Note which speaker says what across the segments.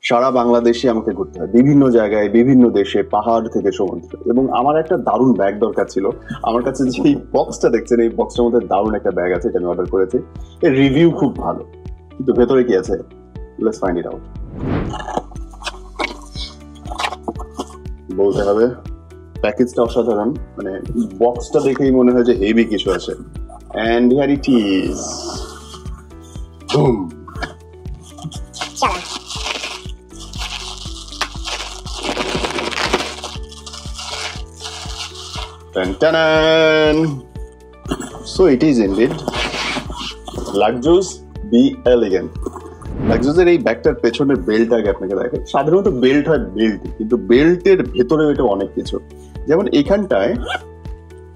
Speaker 1: সারা বাংলাদেশে আমাকে ঘুরতে হয়, বিভিন্ন জায়গায়, বিভিন্ন দেশে, পাহাড় থেকে সমুদ্র। এবং আমার একটা দারুণ ব্যাগ দরকার ছিল। আমার কাছে যে এই বক্সটা দেখছেন, এই বক্সটার মধ্যে দারুণ একটা ব্যাগ আছে, এটা আমি অর্ডার করেছি। এর রিভিউ খুব ভালো, কিন্তু ভেতরে কি আছে, লেটস ফাইন্ড ইট আউট। বলতে হবে প্যাকেজটা অসাধারণ, মানে বক্সটা দেখেই মনে হয় যে হেভি কিছু আছে। And here it is, boom. So it is indeed Luxus Be Elegant. লাক্সুসের এই ব্যাগটার পেছনের বেল্ট আগে আপনাকে দেখেন। সাধারণত বেল্ট হয় বেল্ট, কিন্তু বেল্টের ভেতরে এটা অনেক কিছু। যেমন এখানটায়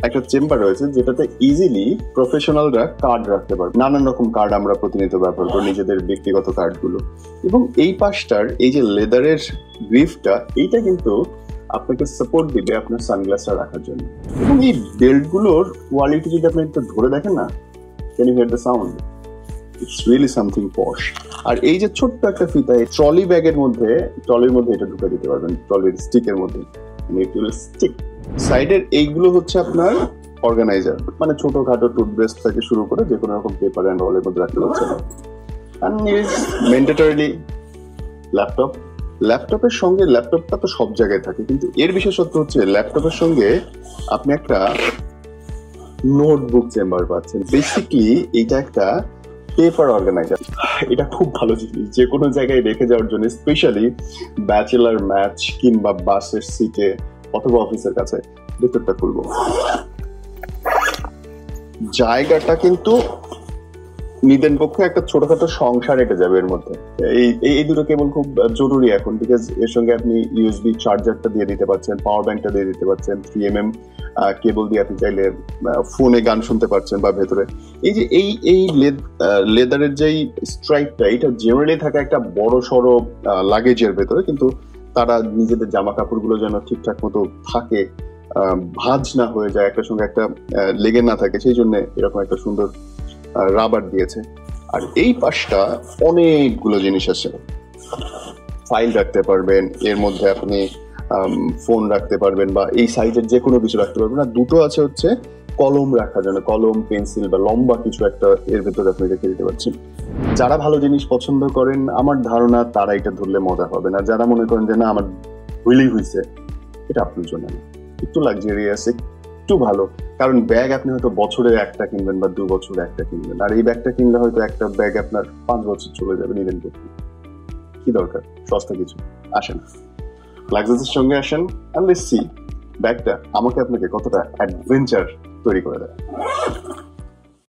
Speaker 1: একটা চেম্বার রয়েছে যেটাতে ইজিলি প্রফেশনালরা কার্ড রাখতে পারবে। নানান রকম কার্ড আমরা প্রতিনিয়ত ব্যবহার করি, নিজেদের ব্যক্তিগত কার্ডগুলো। এবং এই পাশটার এই যে লেদারের গ্রিফটা, এইটা কিন্তু আপনাকে সাপোর্ট দিবে আপনার সানগ্লাসটা রাখার জন্য। এবং এই বেল্টগুলোর কোয়ালিটি যদি আপনি একটু ধরে দেখেন না, can you hear the sound? It's really something posh. আর এই যে ছোট্ট একটা ফিতা, এই ট্রলি ব্যাগের মধ্যে, ট্রলির মধ্যে এটা ঢুকে দিতে পারবেন, ট্রলির স্টিকের মধ্যে। স্টিক সাইডের এইগুলো হচ্ছে আপনার অর্গানাইজার, মানে ছোটখাটো টুথব্রাশ থেকে শুরু করে যে কোনো রকম পেপার অ্যান্ড অলের মধ্যে রাখতে পারছেন। And is mandatorily laptop. ল্যাপটপের সঙ্গে, ল্যাপটপটা তো সব জায়গায় থাকে, কিন্তু এর বিশেষত্ব হচ্ছে ল্যাপটপের সঙ্গে আপনি একটা নোটবুক চেম্বার পাচ্ছেন। বেসিকলি এটা একটা পেপার অর্গানাইজার। এটা খুব ভালো জিনিস, যে কোনো জায়গায় রেখে যাওয়ার জন্য, স্পেশালি ব্যাচেলার ম্যাচ কিংবা বাসের সিটে অথবা অফিসের কাছে। ভেতরটা খুলবো, জায়গাটা কিন্তু নিদেন পক্ষে একটা ছোটখাটো সংসার এঁটে যাবে এর মধ্যে। এই দুটো কেবল খুব জরুরি এখন, বিকজ এর সঙ্গে আপনি ইউএসবি চার্জারটা দিয়ে দিতে পারছেন, পাওয়ার ব্যাংকটা দিয়ে দিতে পারছেন, 3mm কেবল দিয়ে আপনি চাইলে ফোনে গান শুনতে পারছেন। বা ভেতরে এই যে এই লেদারের যেই স্ট্রাইপটা, এটা জেনারেলি থাকে একটা বড় সড়ো লাগেজের ভেতরে, কিন্তু তারা নিজেদের জামা কাপড়গুলো যেন ঠিকঠাক মতো থাকে, ভাঁজ না হয়ে যায়, একটার সঙ্গে একটা লেগে না থাকে, সেই জন্য এরকম একটা সুন্দর রাবার দিয়েছে। আর এই পাশটা অনেকগুলো জিনিস আছে, ফাইল রাখতে পারবেন এর মধ্যে, আপনি ফোন রাখতে পারবেন, বা এই সাইজের যে কোনো কিছু রাখতে পারবেন। আর দুটো আছে হচ্ছে কলম রাখার জন্য, কলম, পেন্সিল বা লম্বা কিছু একটা এর ভেতরে আপনি রেখে দিতে পারছেন। যারা ভালো জিনিস পছন্দ করেন, আমার ধারণা তারা এটা ধরলে মজা হবে না। যারা মনে করেন যে না আমার হইলেই হয়েছে, এটা আপনার জন্য না। একটু লাক্সারিয়াস, একটু ভালো, কারণ ব্যাগ আপনি হয়তো বছরে একটা কিনবেন বা 2 বছরে একটা কিনবেন, আর এই ব্যাগটা কিনলে হয়তো একটা ব্যাগ আপনার 5 বছর চলে যাবে নিলেন করতে। কি দরকার সস্তা কিছু? আসেন লাক্সাসের সঙ্গে আসেন, and let's see ব্যাগটা আমাকে আপনাকে কতটা অ্যাডভেঞ্চার তৈরি করে দেয়।